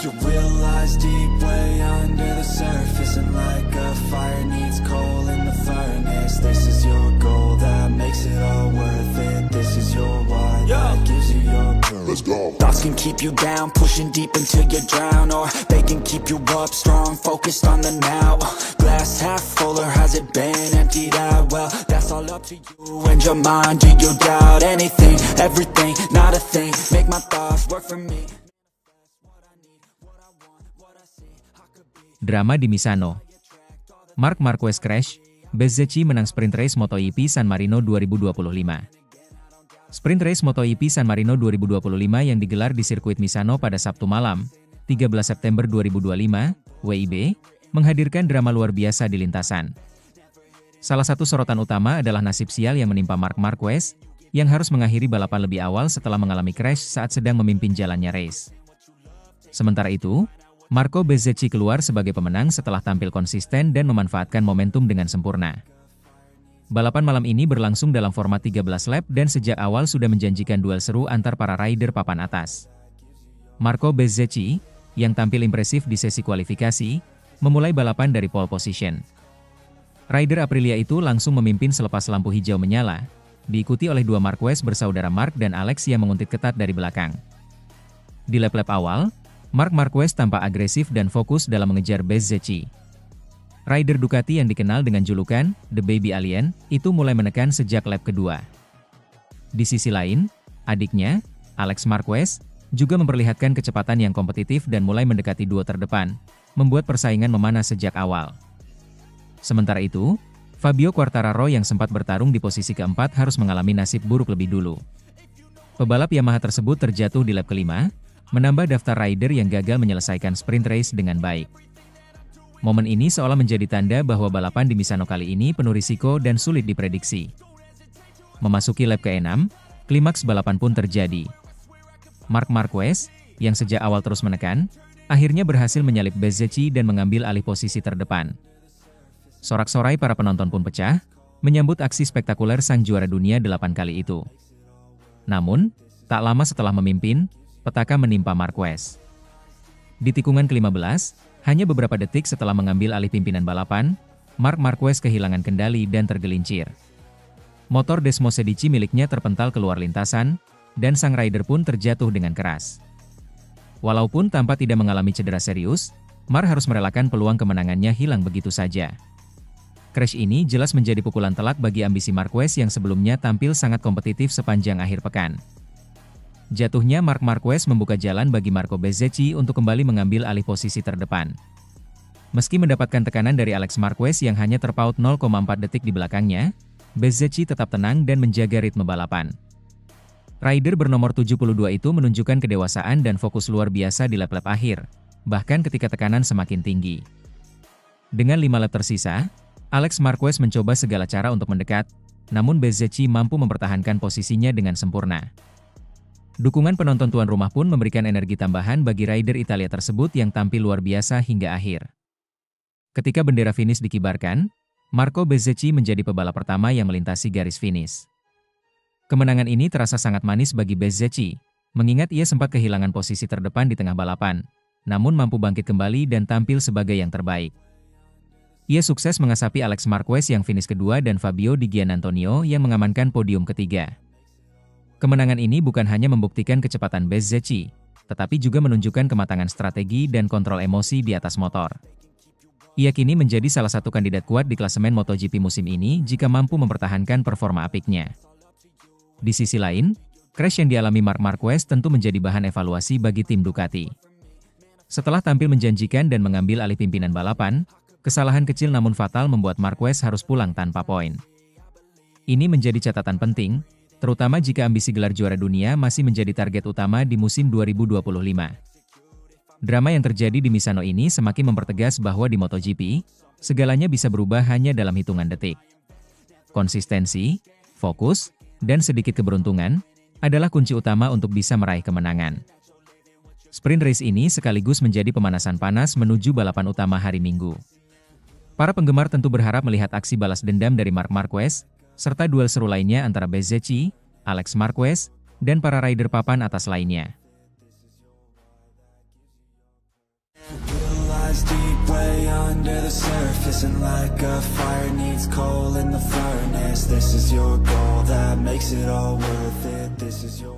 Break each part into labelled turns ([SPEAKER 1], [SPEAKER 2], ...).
[SPEAKER 1] You realize deep way under the surface, and like a fire needs coal in the furnace. This is your goal that makes it all worth it. This is your why that gives you your purpose. Let's go. Thoughts can keep you down, pushing deep until you drown, or they can keep you up strong, focused on the now. Glass half full, or has it been emptied out? Well, that's all up to you and your mind. Do you doubt anything, everything, not a thing? Make my thoughts work for me.
[SPEAKER 2] Drama di Misano. Marc Marquez crash, Bezzecchi menang sprint race MotoGP San Marino 2025. Sprint race MotoGP San Marino 2025 yang digelar di sirkuit Misano pada Sabtu malam, 13 September 2025, WIB, menghadirkan drama luar biasa di lintasan. Salah satu sorotan utama adalah nasib sial yang menimpa Marc Marquez, yang harus mengakhiri balapan lebih awal setelah mengalami crash saat sedang memimpin jalannya race. Sementara itu, Marco Bezzecchi keluar sebagai pemenang setelah tampil konsisten dan memanfaatkan momentum dengan sempurna. Balapan malam ini berlangsung dalam format 13 lap dan sejak awal sudah menjanjikan duel seru antar para rider papan atas. Marco Bezzecchi, yang tampil impresif di sesi kualifikasi, memulai balapan dari pole position. Rider Aprilia itu langsung memimpin selepas lampu hijau menyala, diikuti oleh dua Marquez bersaudara Marc dan Alex yang menguntit ketat dari belakang. Di lap-lap awal, Marc Marquez tampak agresif dan fokus dalam mengejar Bezzecchi. Rider Ducati yang dikenal dengan julukan The Baby Alien itu mulai menekan sejak lap kedua. Di sisi lain, adiknya, Alex Marquez, juga memperlihatkan kecepatan yang kompetitif dan mulai mendekati duo terdepan, membuat persaingan memanas sejak awal. Sementara itu, Fabio Quartararo yang sempat bertarung di posisi keempat harus mengalami nasib buruk lebih dulu. Pebalap Yamaha tersebut terjatuh di lap kelima, menambah daftar rider yang gagal menyelesaikan sprint race dengan baik. Momen ini seolah menjadi tanda bahwa balapan di Misano kali ini penuh risiko dan sulit diprediksi. Memasuki lap ke-6, klimaks balapan pun terjadi. Marc Marquez, yang sejak awal terus menekan, akhirnya berhasil menyalip Bezzecchi dan mengambil alih posisi terdepan. Sorak-sorai para penonton pun pecah, menyambut aksi spektakuler sang juara dunia 8 kali itu. Namun, tak lama setelah memimpin, petaka menimpa Marquez. Di tikungan ke-15, hanya beberapa detik setelah mengambil alih pimpinan balapan, Marc Marquez kehilangan kendali dan tergelincir. Motor Desmosedici miliknya terpental keluar lintasan, dan sang rider pun terjatuh dengan keras. Walaupun tampak tidak mengalami cedera serius, Marc harus merelakan peluang kemenangannya hilang begitu saja. Crash ini jelas menjadi pukulan telak bagi ambisi Marquez yang sebelumnya tampil sangat kompetitif sepanjang akhir pekan. Jatuhnya Marc Marquez membuka jalan bagi Marco Bezzecchi untuk kembali mengambil alih posisi terdepan. Meski mendapatkan tekanan dari Alex Marquez yang hanya terpaut 0,4 detik di belakangnya, Bezzecchi tetap tenang dan menjaga ritme balapan. Rider bernomor 72 itu menunjukkan kedewasaan dan fokus luar biasa di lap-lap akhir, bahkan ketika tekanan semakin tinggi. Dengan 5 lap tersisa, Alex Marquez mencoba segala cara untuk mendekat, namun Bezzecchi mampu mempertahankan posisinya dengan sempurna. Dukungan penonton tuan rumah pun memberikan energi tambahan bagi rider Italia tersebut yang tampil luar biasa hingga akhir. Ketika bendera finish dikibarkan, Marco Bezzecchi menjadi pebalap pertama yang melintasi garis finish. Kemenangan ini terasa sangat manis bagi Bezzecchi, mengingat ia sempat kehilangan posisi terdepan di tengah balapan, namun mampu bangkit kembali dan tampil sebagai yang terbaik. Ia sukses mengasapi Alex Marquez yang finish kedua dan Fabio Di Giannantonio yang mengamankan podium ketiga. Kemenangan ini bukan hanya membuktikan kecepatan Bezzecchi, tetapi juga menunjukkan kematangan strategi dan kontrol emosi di atas motor. Ia kini menjadi salah satu kandidat kuat di klasemen MotoGP musim ini jika mampu mempertahankan performa apiknya. Di sisi lain, crash yang dialami Marc Marquez tentu menjadi bahan evaluasi bagi tim Ducati. Setelah tampil menjanjikan dan mengambil alih pimpinan balapan, kesalahan kecil namun fatal membuat Marquez harus pulang tanpa poin. Ini menjadi catatan penting, terutama jika ambisi gelar juara dunia masih menjadi target utama di musim 2025. Drama yang terjadi di Misano ini semakin mempertegas bahwa di MotoGP, segalanya bisa berubah hanya dalam hitungan detik. Konsistensi, fokus, dan sedikit keberuntungan adalah kunci utama untuk bisa meraih kemenangan. Sprint race ini sekaligus menjadi pemanasan panas menuju balapan utama hari Minggu. Para penggemar tentu berharap melihat aksi balas dendam dari Marc Marquez, serta duel seru lainnya antara Bezzecchi, Alex Marquez, dan para rider papan atas lainnya.
[SPEAKER 1] hands deep way under the surface, and like a fire needs coal in the furnace. This is your goal that makes it all worth it. This is your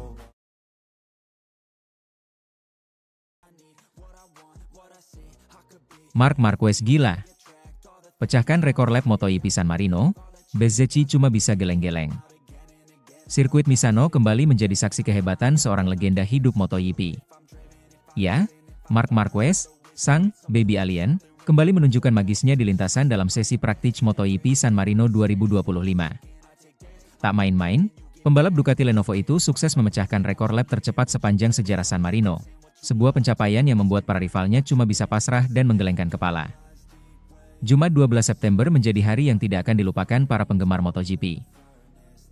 [SPEAKER 2] Marc Marquez gila. Pecahkan rekor lap MotoGP San Marino, Bezzecchi cuma bisa geleng-geleng. Sirkuit Misano kembali menjadi saksi kehebatan seorang legenda hidup MotoGP. Ya, Marc Marquez, sang baby alien, kembali menunjukkan magisnya di lintasan dalam sesi praktik MotoGP San Marino 2025. Tak main-main, pembalap Ducati Lenovo itu sukses memecahkan rekor lap tercepat sepanjang sejarah San Marino. Sebuah pencapaian yang membuat para rivalnya cuma bisa pasrah dan menggelengkan kepala. Jumat 12 September menjadi hari yang tidak akan dilupakan para penggemar MotoGP.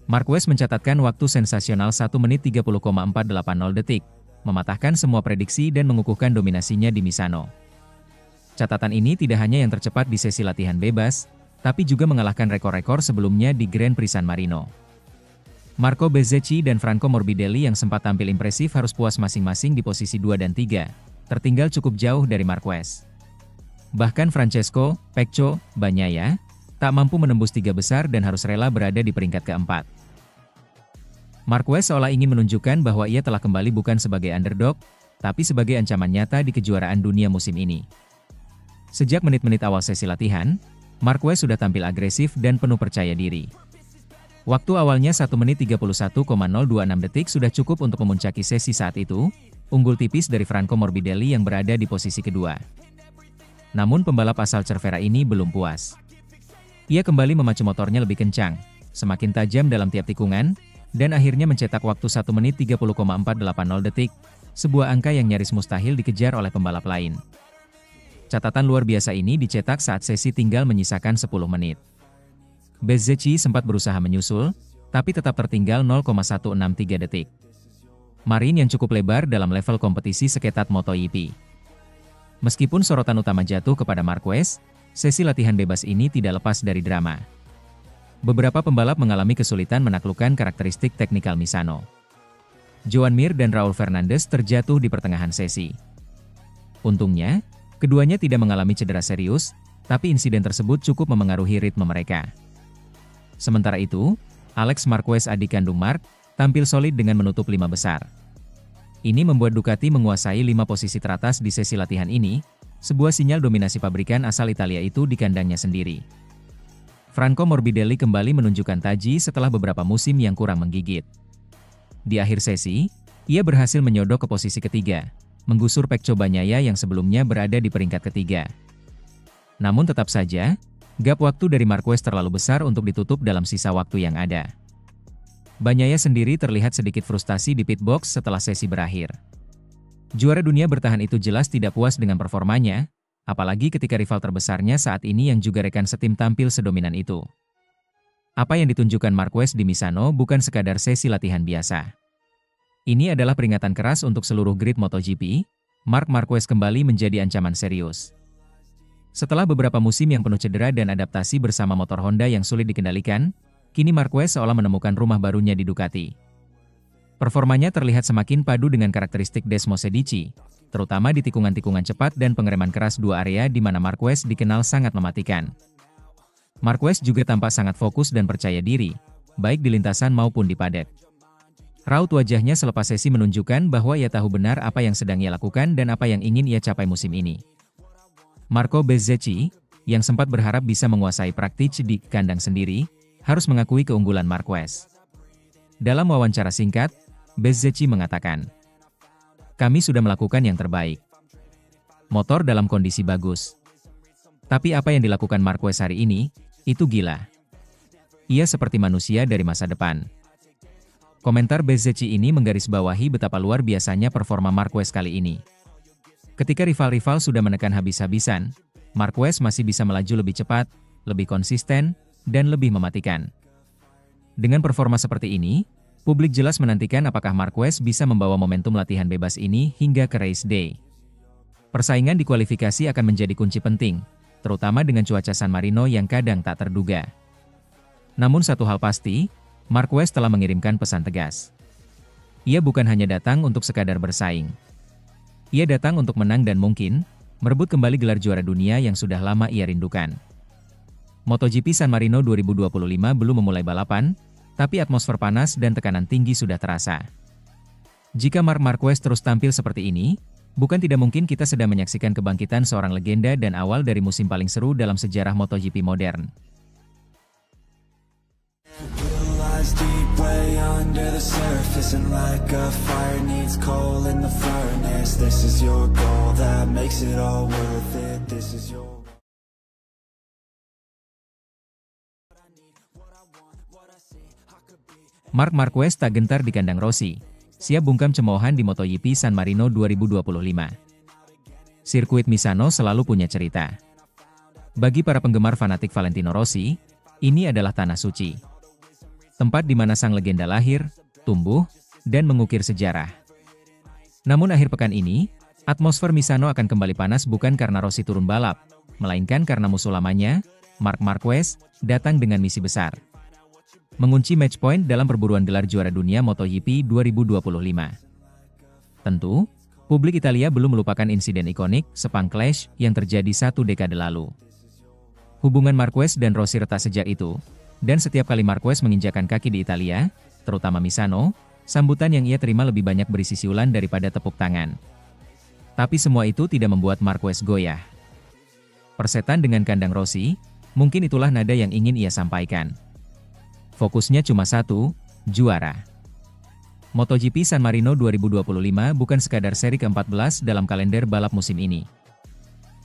[SPEAKER 2] Marquez mencatatkan waktu sensasional 1 menit 30,480 detik, mematahkan semua prediksi dan mengukuhkan dominasinya di Misano. Catatan ini tidak hanya yang tercepat di sesi latihan bebas, tapi juga mengalahkan rekor-rekor sebelumnya di Grand Prix San Marino. Marco Bezzecchi dan Franco Morbidelli yang sempat tampil impresif harus puas masing-masing di posisi 2 dan 3, tertinggal cukup jauh dari Marquez. Bahkan Francesco Pecco Bagnaia tak mampu menembus 3 besar dan harus rela berada di peringkat keempat. Marquez seolah ingin menunjukkan bahwa ia telah kembali bukan sebagai underdog, tapi sebagai ancaman nyata di kejuaraan dunia musim ini. Sejak menit-menit awal sesi latihan, Marquez sudah tampil agresif dan penuh percaya diri. Waktu awalnya 1 menit 31,026 detik sudah cukup untuk memuncaki sesi saat itu, unggul tipis dari Franco Morbidelli yang berada di posisi kedua. Namun pembalap asal Cervera ini belum puas. Ia kembali memacu motornya lebih kencang, semakin tajam dalam tiap tikungan, dan akhirnya mencetak waktu 1 menit 30,480 detik, sebuah angka yang nyaris mustahil dikejar oleh pembalap lain. Catatan luar biasa ini dicetak saat sesi tinggal menyisakan 10 menit. Bezzecchi sempat berusaha menyusul, tapi tetap tertinggal 0,163 detik. Marin yang cukup lebar dalam level kompetisi seketat MotoGP. Meskipun sorotan utama jatuh kepada Marquez, sesi latihan bebas ini tidak lepas dari drama. Beberapa pembalap mengalami kesulitan menaklukkan karakteristik teknikal Misano. Joan Mir dan Raul Fernandez terjatuh di pertengahan sesi. Untungnya, keduanya tidak mengalami cedera serius, tapi insiden tersebut cukup memengaruhi ritme mereka. Sementara itu, Alex Marquez adik kandung Marc, tampil solid dengan menutup 5 besar. Ini membuat Ducati menguasai 5 posisi teratas di sesi latihan ini, sebuah sinyal dominasi pabrikan asal Italia itu di kandangnya sendiri. Franco Morbidelli kembali menunjukkan taji setelah beberapa musim yang kurang menggigit. Di akhir sesi, ia berhasil menyodok ke posisi ketiga, menggusur Pecco Bagnaia yang sebelumnya berada di peringkat ketiga. Namun tetap saja, gap waktu dari Marquez terlalu besar untuk ditutup dalam sisa waktu yang ada. Bagnaia sendiri terlihat sedikit frustasi di pit box setelah sesi berakhir. Juara dunia bertahan itu jelas tidak puas dengan performanya, apalagi ketika rival terbesarnya saat ini yang juga rekan setim tampil sedominan itu. Apa yang ditunjukkan Marquez di Misano bukan sekadar sesi latihan biasa. Ini adalah peringatan keras untuk seluruh grid MotoGP. Marc Marquez kembali menjadi ancaman serius. Setelah beberapa musim yang penuh cedera dan adaptasi bersama motor Honda yang sulit dikendalikan, kini Marquez seolah menemukan rumah barunya di Ducati. Performanya terlihat semakin padu dengan karakteristik Desmos Edici, terutama di tikungan-tikungan cepat dan pengereman keras dua area di mana Marquez dikenal sangat mematikan. Marquez juga tampak sangat fokus dan percaya diri, baik di lintasan maupun di paddock. Raut wajahnya selepas sesi menunjukkan bahwa ia tahu benar apa yang sedang ia lakukan dan apa yang ingin ia capai musim ini. Marco Bezzecchi, yang sempat berharap bisa menguasai praktik di kandang sendiri, harus mengakui keunggulan Marquez. Dalam wawancara singkat, Bezzecchi mengatakan, "Kami sudah melakukan yang terbaik. Motor dalam kondisi bagus. Tapi apa yang dilakukan Marquez hari ini, itu gila. Ia seperti manusia dari masa depan." Komentar Bezzecchi ini menggarisbawahi betapa luar biasanya performa Marquez kali ini. Ketika rival-rival sudah menekan habis-habisan, Marquez masih bisa melaju lebih cepat, lebih konsisten, dan lebih mematikan. Dengan performa seperti ini, publik jelas menantikan apakah Marquez bisa membawa momentum latihan bebas ini hingga ke race day. Persaingan di kualifikasi akan menjadi kunci penting, terutama dengan cuaca San Marino yang kadang tak terduga. Namun satu hal pasti, Marquez telah mengirimkan pesan tegas. Ia bukan hanya datang untuk sekadar bersaing. Ia datang untuk menang dan mungkin, merebut kembali gelar juara dunia yang sudah lama ia rindukan. MotoGP San Marino 2025 belum memulai balapan, tapi atmosfer panas dan tekanan tinggi sudah terasa. Jika Marc Marquez terus tampil seperti ini, bukan tidak mungkin kita sedang menyaksikan kebangkitan seorang legenda dan awal dari musim paling seru dalam sejarah MotoGP modern.
[SPEAKER 1] Deep way under the surface, and like a fire needs coal in the furnace. This is your goal that makes it all worth it. This is your
[SPEAKER 2] Marc Marquez tak gentar di kandang Rossi, siap bungkam cemoohan di MotoGP San Marino 2025. Sirkuit Misano selalu punya cerita. Bagi para penggemar fanatik Valentino Rossi, ini adalah tanah suci. Tempat di mana sang legenda lahir, tumbuh, dan mengukir sejarah. Namun akhir pekan ini, atmosfer Misano akan kembali panas bukan karena Rossi turun balap, melainkan karena musuh lamanya, Marc Marquez, datang dengan misi besar. Mengunci match point dalam perburuan gelar juara dunia MotoGP 2025. Tentu, publik Italia belum melupakan insiden ikonik Sepang Clash yang terjadi 1 dekade lalu. Hubungan Marquez dan Rossi retak sejak itu, dan setiap kali Marquez menginjakan kaki di Italia, terutama Misano, sambutan yang ia terima lebih banyak berisi siulan daripada tepuk tangan. Tapi semua itu tidak membuat Marquez goyah. Persetan dengan kandang Rossi, mungkin itulah nada yang ingin ia sampaikan. Fokusnya cuma satu, juara. MotoGP San Marino 2025 bukan sekadar seri ke-14 dalam kalender balap musim ini.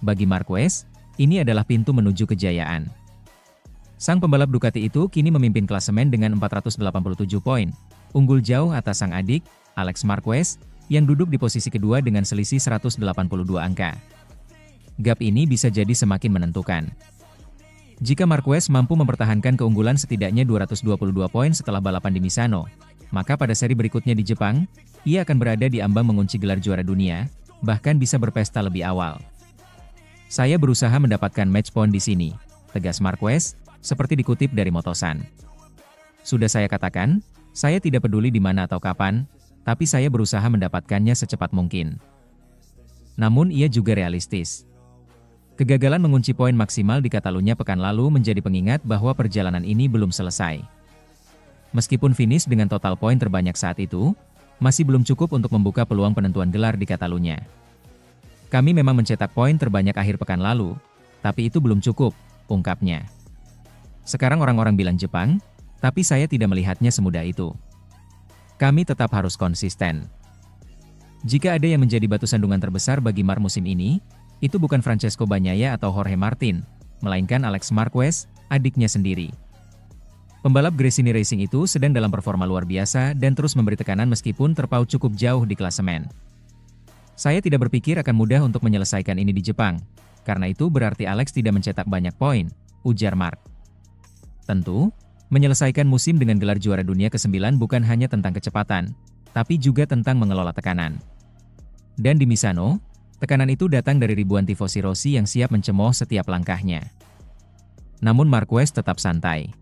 [SPEAKER 2] Bagi Marquez, ini adalah pintu menuju kejayaan. Sang pembalap Ducati itu kini memimpin klasemen dengan 487 poin, unggul jauh atas sang adik, Alex Marquez, yang duduk di posisi kedua dengan selisih 182 angka. Gap ini bisa jadi semakin menentukan. Jika Marquez mampu mempertahankan keunggulan setidaknya 222 poin setelah balapan di Misano, maka pada seri berikutnya di Jepang, ia akan berada di ambang mengunci gelar juara dunia, bahkan bisa berpesta lebih awal. Saya berusaha mendapatkan match point di sini, tegas Marquez, seperti dikutip dari Motosan. Sudah saya katakan, saya tidak peduli di mana atau kapan, tapi saya berusaha mendapatkannya secepat mungkin. Namun ia juga realistis. Kegagalan mengunci poin maksimal di Catalunya pekan lalu menjadi pengingat bahwa perjalanan ini belum selesai. Meskipun finish dengan total poin terbanyak saat itu, masih belum cukup untuk membuka peluang penentuan gelar di Catalunya. Kami memang mencetak poin terbanyak akhir pekan lalu, tapi itu belum cukup, ungkapnya. Sekarang orang-orang bilang Jepang, tapi saya tidak melihatnya semudah itu. Kami tetap harus konsisten. Jika ada yang menjadi batu sandungan terbesar bagi Marc musim ini, itu bukan Francesco Bagnaia atau Jorge Martin, melainkan Alex Marquez, adiknya sendiri. Pembalap Gresini Racing itu sedang dalam performa luar biasa dan terus memberi tekanan meskipun terpaut cukup jauh di klasemen. Saya tidak berpikir akan mudah untuk menyelesaikan ini di Jepang, karena itu berarti Alex tidak mencetak banyak poin, ujar Marc. Tentu, menyelesaikan musim dengan gelar juara dunia ke-9 bukan hanya tentang kecepatan, tapi juga tentang mengelola tekanan. Dan di Misano, tekanan itu datang dari ribuan tifosi Rossi yang siap mencemooh setiap langkahnya. Namun Marquez tetap santai.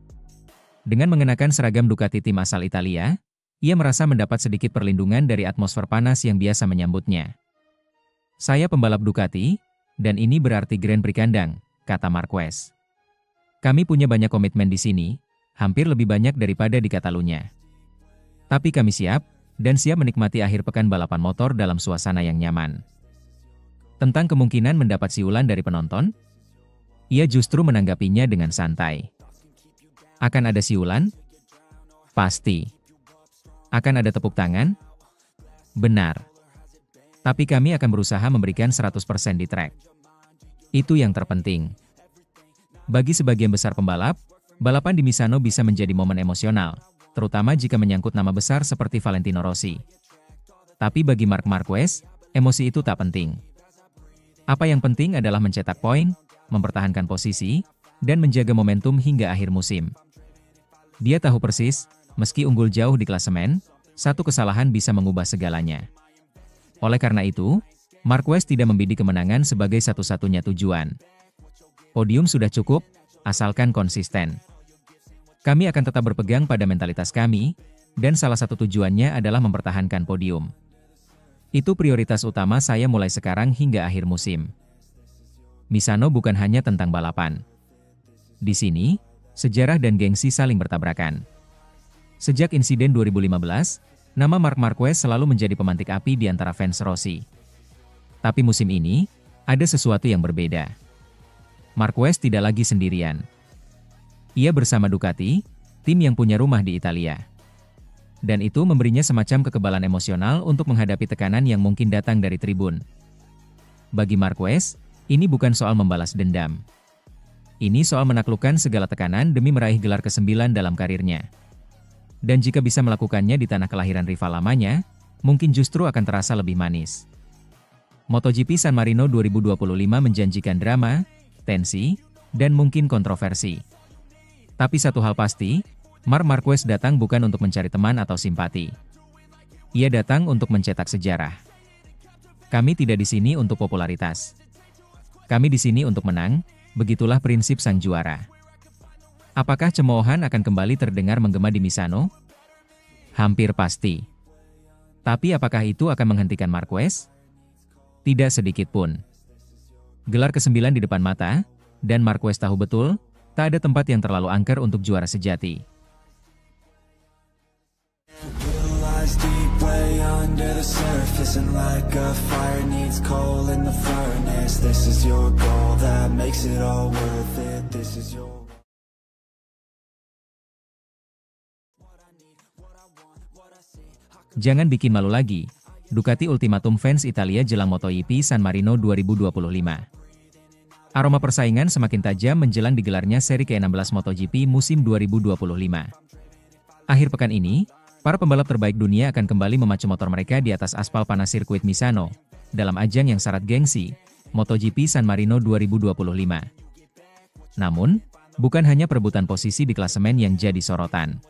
[SPEAKER 2] Dengan mengenakan seragam Ducati tim asal Italia, ia merasa mendapat sedikit perlindungan dari atmosfer panas yang biasa menyambutnya. Saya pembalap Ducati, dan ini berarti Grand Prix kandang, kata Marquez. Kami punya banyak komitmen di sini, hampir lebih banyak daripada di Catalunya. Tapi kami siap, dan siap menikmati akhir pekan balapan motor dalam suasana yang nyaman. Tentang kemungkinan mendapat siulan dari penonton, ia justru menanggapinya dengan santai. Akan ada siulan? Pasti. Akan ada tepuk tangan? Benar. Tapi kami akan berusaha memberikan 100% di track. Itu yang terpenting. Bagi sebagian besar pembalap, balapan di Misano bisa menjadi momen emosional, terutama jika menyangkut nama besar seperti Valentino Rossi. Tapi bagi Marc Marquez, emosi itu tak penting. Apa yang penting adalah mencetak poin, mempertahankan posisi, dan menjaga momentum hingga akhir musim. Dia tahu persis, meski unggul jauh di klasemen, satu kesalahan bisa mengubah segalanya. Oleh karena itu, Marquez tidak membidik kemenangan sebagai satu-satunya tujuan. Podium sudah cukup, asalkan konsisten. Kami akan tetap berpegang pada mentalitas kami, dan salah satu tujuannya adalah mempertahankan podium. Itu prioritas utama saya mulai sekarang hingga akhir musim. Misano bukan hanya tentang balapan. Di sini, sejarah dan gengsi saling bertabrakan. Sejak insiden 2015, nama Marc Marquez selalu menjadi pemantik api di antara fans Rossi. Tapi musim ini, ada sesuatu yang berbeda. Marquez tidak lagi sendirian. Ia bersama Ducati, tim yang punya rumah di Italia. Dan itu memberinya semacam kekebalan emosional untuk menghadapi tekanan yang mungkin datang dari tribun. Bagi Marquez, ini bukan soal membalas dendam. Ini soal menaklukkan segala tekanan demi meraih gelar ke-9 dalam karirnya. Dan jika bisa melakukannya di tanah kelahiran rival lamanya, mungkin justru akan terasa lebih manis. MotoGP San Marino 2025 menjanjikan drama, tensi, dan mungkin kontroversi. Tapi satu hal pasti, Marc Marquez datang bukan untuk mencari teman atau simpati. Ia datang untuk mencetak sejarah. Kami tidak di sini untuk popularitas. Kami di sini untuk menang, begitulah prinsip sang juara. Apakah cemoohan akan kembali terdengar menggema di Misano? Hampir pasti. Tapi apakah itu akan menghentikan Marquez? Tidak sedikit pun. Gelar ke-9 di depan mata, dan Marquez tahu betul, tak ada tempat yang terlalu angker untuk juara sejati. Jangan bikin malu lagi. Ducati ultimatum fans Italia jelang MotoGP San Marino 2025. Aroma persaingan semakin tajam menjelang digelarnya seri ke-16 MotoGP musim 2025. Akhir pekan ini, para pembalap terbaik dunia akan kembali memacu motor mereka di atas aspal panas sirkuit Misano, dalam ajang yang syarat gengsi, MotoGP San Marino 2025. Namun, bukan hanya perebutan posisi di klasemen yang jadi sorotan.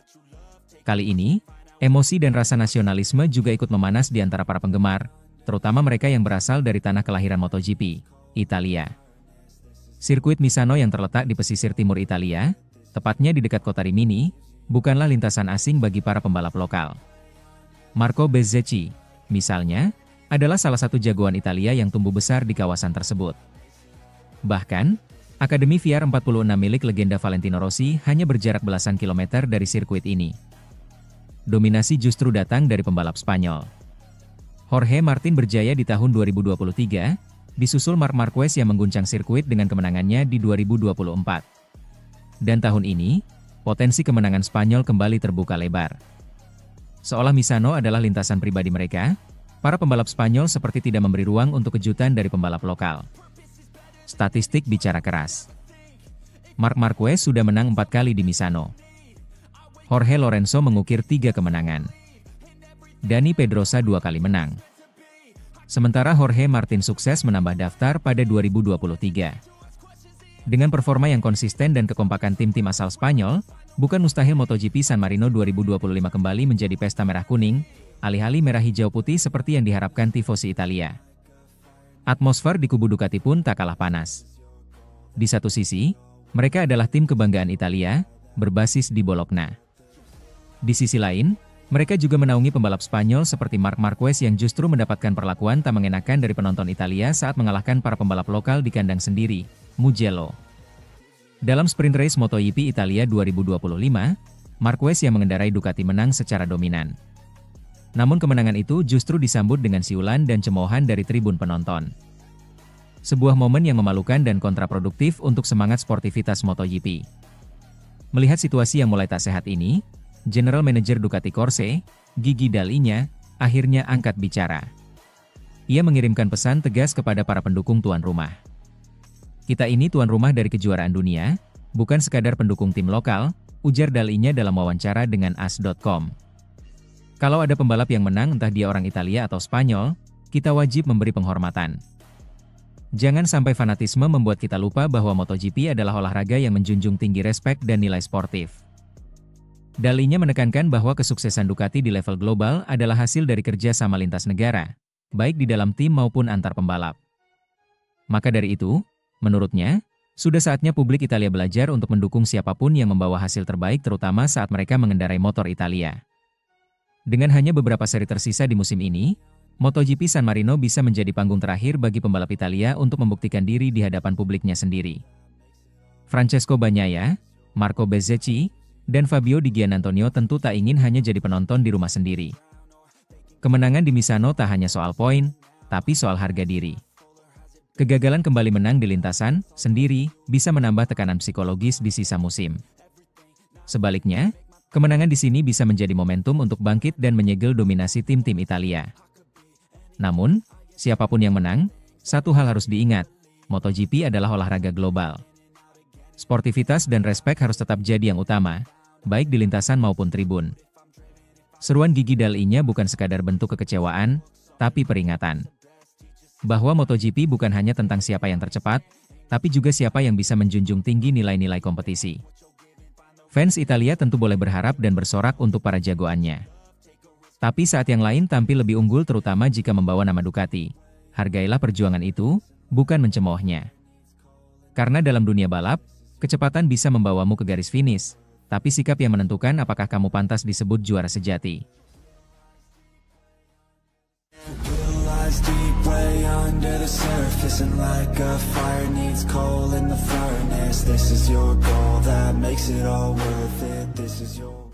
[SPEAKER 2] Kali ini, emosi dan rasa nasionalisme juga ikut memanas di antara para penggemar, terutama mereka yang berasal dari tanah kelahiran MotoGP, Italia. Sirkuit Misano yang terletak di pesisir timur Italia, tepatnya di dekat kota Rimini, bukanlah lintasan asing bagi para pembalap lokal. Marco Bezzecchi, misalnya, adalah salah satu jagoan Italia yang tumbuh besar di kawasan tersebut. Bahkan, Akademi VR46 milik legenda Valentino Rossi hanya berjarak belasan kilometer dari sirkuit ini. Dominasi justru datang dari pembalap Spanyol. Jorge Martin berjaya di tahun 2023, disusul Marc Marquez yang mengguncang sirkuit dengan kemenangannya di 2024. Dan tahun ini, potensi kemenangan Spanyol kembali terbuka lebar. Seolah Misano adalah lintasan pribadi mereka, para pembalap Spanyol seperti tidak memberi ruang untuk kejutan dari pembalap lokal. Statistik bicara keras. Marc Marquez sudah menang 4 kali di Misano. Jorge Lorenzo mengukir 3 kemenangan. Dani Pedrosa 2 kali menang. Sementara Jorge Martin sukses menambah daftar pada 2023. Dengan performa yang konsisten dan kekompakan tim-tim asal Spanyol, bukan mustahil MotoGP San Marino 2025 kembali menjadi pesta merah kuning, alih-alih merah hijau putih seperti yang diharapkan tifosi Italia. Atmosfer di kubu Ducati pun tak kalah panas. Di satu sisi, mereka adalah tim kebanggaan Italia, berbasis di Bologna. Di sisi lain, mereka juga menaungi pembalap Spanyol seperti Marc Marquez yang justru mendapatkan perlakuan tak mengenakan dari penonton Italia saat mengalahkan para pembalap lokal di kandang sendiri, Mugello. Dalam sprint race MotoGP Italia 2025, Marquez yang mengendarai Ducati menang secara dominan. Namun kemenangan itu justru disambut dengan siulan dan cemoohan dari tribun penonton. Sebuah momen yang memalukan dan kontraproduktif untuk semangat sportivitas MotoGP. Melihat situasi yang mulai tak sehat ini, General Manager Ducati Corse, Gigi Dall'Igna, akhirnya angkat bicara. Ia mengirimkan pesan tegas kepada para pendukung tuan rumah. Kita ini tuan rumah dari kejuaraan dunia, bukan sekadar pendukung tim lokal, ujar Dall'Igna dalam wawancara dengan AS.com. Kalau ada pembalap yang menang entah dia orang Italia atau Spanyol, kita wajib memberi penghormatan. Jangan sampai fanatisme membuat kita lupa bahwa MotoGP adalah olahraga yang menjunjung tinggi respek dan nilai sportif. Dall'Igna menekankan bahwa kesuksesan Ducati di level global adalah hasil dari kerja sama lintas negara, baik di dalam tim maupun antar pembalap. Maka dari itu, menurutnya, sudah saatnya publik Italia belajar untuk mendukung siapapun yang membawa hasil terbaik terutama saat mereka mengendarai motor Italia. Dengan hanya beberapa seri tersisa di musim ini, MotoGP San Marino bisa menjadi panggung terakhir bagi pembalap Italia untuk membuktikan diri di hadapan publiknya sendiri. Francesco Bagnaia, Marco Bezzecchi, dan Fabio Di Giannantonio tentu tak ingin hanya jadi penonton di rumah sendiri. Kemenangan di Misano tak hanya soal poin, tapi soal harga diri. Kegagalan kembali menang di lintasan sendiri bisa menambah tekanan psikologis di sisa musim. Sebaliknya, kemenangan di sini bisa menjadi momentum untuk bangkit dan menyegel dominasi tim-tim Italia. Namun, siapapun yang menang, satu hal harus diingat, MotoGP adalah olahraga global. Sportivitas dan respek harus tetap jadi yang utama, baik di lintasan maupun tribun. Seruan gigi dal-I-nya bukan sekadar bentuk kekecewaan, tapi peringatan. Bahwa MotoGP bukan hanya tentang siapa yang tercepat, tapi juga siapa yang bisa menjunjung tinggi nilai-nilai kompetisi. Fans Italia tentu boleh berharap dan bersorak untuk para jagoannya. Tapi saat yang lain tampil lebih unggul terutama jika membawa nama Ducati. Hargailah perjuangan itu, bukan mencemoohnya. Karena dalam dunia balap, kecepatan bisa membawamu ke garis finish, tapi sikap yang menentukan apakah kamu pantas disebut juara sejati.
[SPEAKER 1] This is your goal that makes it all worth it. This is your